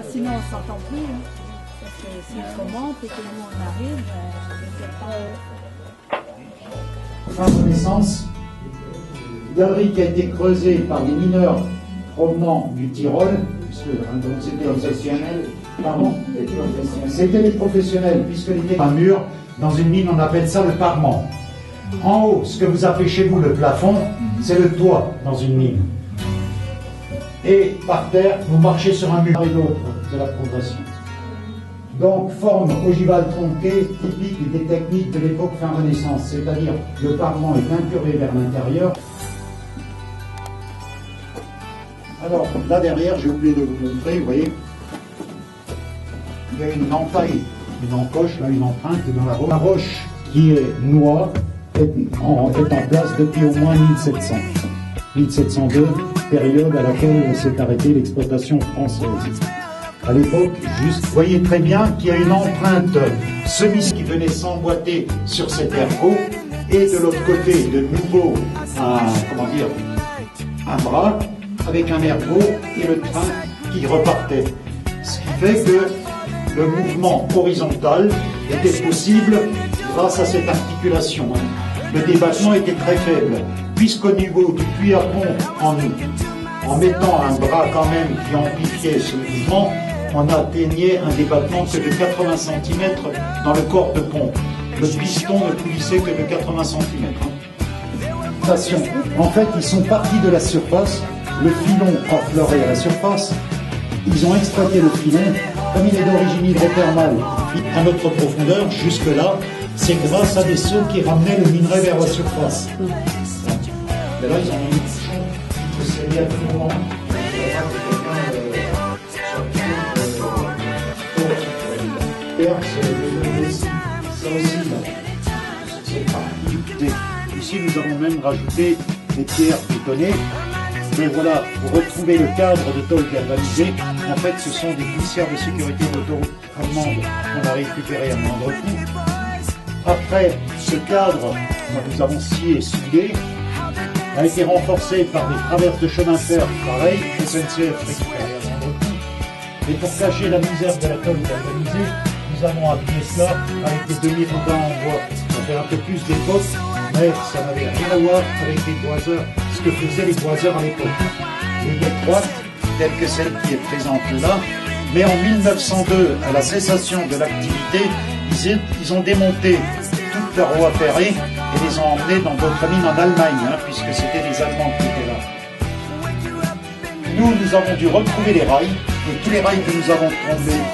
Sinon, on s'entend plus. Hein. Parce que s'il commente et que nous on arrive, Fin Renaissance, galerie qui a été creusée par des mineurs provenant du Tyrol, donc c'était exceptionnel. Pardon, c'était les professionnels, puisque était un mur, dans une mine on appelle ça le parement. En haut, ce que vous appelez chez vous le plafond, c'est le toit dans une mine. Et par terre, vous marchez sur un mur et l'autre de la progression. Donc, forme ogivale tronquée, typique des techniques de l'époque fin Renaissance, c'est-à-dire le parement est incurvé vers l'intérieur. Alors, là derrière, j'ai oublié de vous montrer, vous voyez, il y a une entaille, une encoche, là, une empreinte dans la roche. La roche qui est noire est en place depuis au moins 1700. 1702, période à laquelle s'est arrêtée l'exploitation française. À l'époque, juste, vous voyez très bien qu'il y a une empreinte semi qui venait s'emboîter sur cet ergot, et de l'autre côté, de nouveau, un bras avec un ergot et le train qui repartait. Ce qui fait que le mouvement horizontal était possible grâce à cette articulation. Le débattement était très faible, puisqu'au niveau du puits à pont, en mettant un bras quand même qui amplifiait ce mouvement, on atteignait un débattement que de 80 cm dans le corps de pompe. Le piston ne coulissait que de 80 cm. En fait, ils sont partis de la surface, le filon affleuré à la surface, ils ont exploité le filon, comme il est d'origine hydrothermale, à notre profondeur, jusque-là, c'est grâce à des seaux qui ramenaient le minerai vers la surface. Mais là, ils ont mis une bouchon, que c'est lié à tout moment. Ça aussi, c'est parti. Ici, nous avons même rajouté des pierres bétonnées. Mais voilà, pour retrouver le cadre de tôle galvanisée, en fait, ce sont des poussières de sécurité d'autoroute allemande qu'on a récupérées à moindre coût. Après, ce cadre, nous avons scié et soudé, a été renforcé par des traverses de chemin de fer, pareil, SNCF récupérées à moindre coût. Et pour cacher la misère de la tôle galvanisée, nous avons habillé cela avec des demi-rodins en bois. Ça fait un peu plus d'époque, mais ça n'avait rien à voir avec les boiseurs, ce que faisaient les boiseurs à l'époque. Une étroite, telle que celle qui est présente là, mais en 1902, à la cessation de l'activité, ils ont démonté toute leur voie ferrée et les ont emmenés dans d'autres mines en Allemagne, puisque c'était les Allemands qui étaient là. Nous avons dû retrouver les rails, et tous les rails que nous avons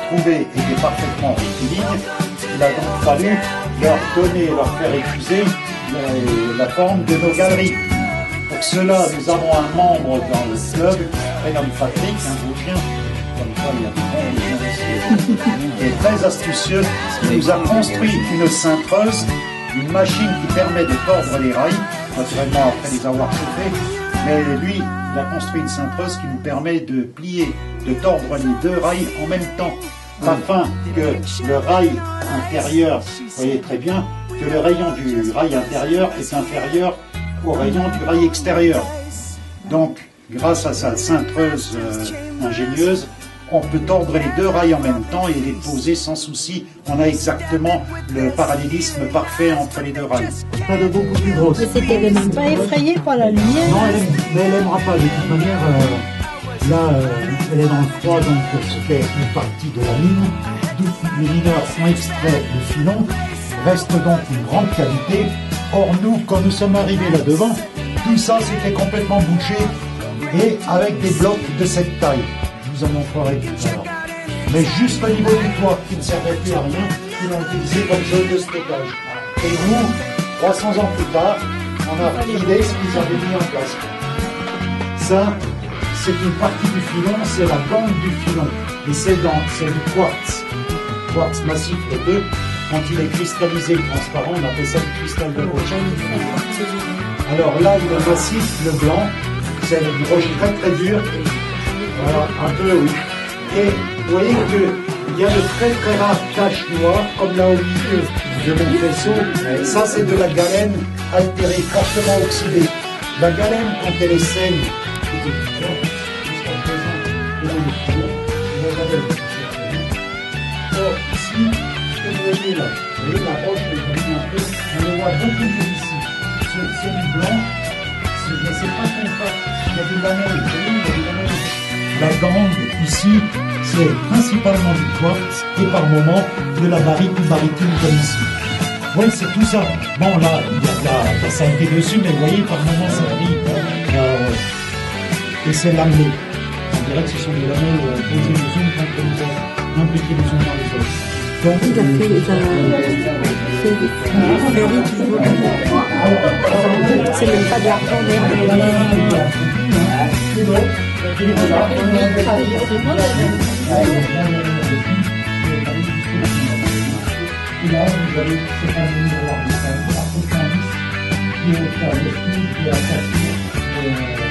trouvés étaient parfaitement rectilignes. Il a donc fallu leur faire épuiser la forme de nos galeries. Pour cela, nous avons un membre dans le club, prénommé Patrick, un beau chien, comme ça il y a du monde qui est très astucieux, qui nous a construit une cintreuse, une machine qui permet de tordre les rails, naturellement après les avoir chauffés, mais lui, il a construit une cintreuse qui nous permet de plier, de tordre les deux rails en même temps, afin que le rail intérieur, vous voyez très bien, que le rayon du rail intérieur est inférieur au rayon du rail extérieur. Donc, grâce à sa cintreuse ingénieuse, on peut tordre les deux rails en même temps et les poser sans souci. On a exactement le parallélisme parfait entre les deux rails. Pas de beaucoup plus grosse. Mais c'était même pas effrayé par la lumière. Non, elle n'aimera pas. De toute manière, là, elle est dans le froid, donc c'était une partie de la mine. Les mineurs ont extrait le filon. Reste donc une grande qualité. Or, nous, quand nous sommes arrivés là-devant, tout ça c'était complètement bouché et avec des blocs de cette taille. Je vous en montrerai tout à l'heure. Mais juste au niveau du toit, qui ne servait plus à rien, ils l'ont utilisé comme zone de stockage. Et nous, 300 ans plus tard, on a filé ce qu'ils avaient mis en place. Ça, c'est une partie du filon, c'est la bande du filon. Et c'est du quartz massif de 2. Quand il est cristallisé, transparent, on appelle ça du cristal de roche. Alors là, il est massif, le blanc, c'est du roche très très dur. Voilà, un peu, oui. Et vous voyez qu'il y a de très très rares taches noires, comme là au milieu de mon faisceau. Ça, c'est de la galène altérée, fortement oxydée. La galène, quand elle est saine, jusqu'à présent, voyez, la roche est devenue un peu, on le voit beaucoup mieux ici. C'est du blanc, mais c'est pas compact. Il y a de la neige, vous voyez, il y a de la neige. La gangue, ici, c'est principalement du quartz et par moments de la barite ou barytine comme ici. Oui, c'est tout ça. Bon, là, il y a de la saleté dessus, mais vous voyez, par moments, ça brille. Et c'est lamellé. On dirait que ce sont des lamelles posées les unes contre les autres, imbriquées les unes dans les autres. Donc, il a fait des séries qui vaut c'est même pas de l'argent et là, vous avez cette année de l'art de qui est au cœur de qui est à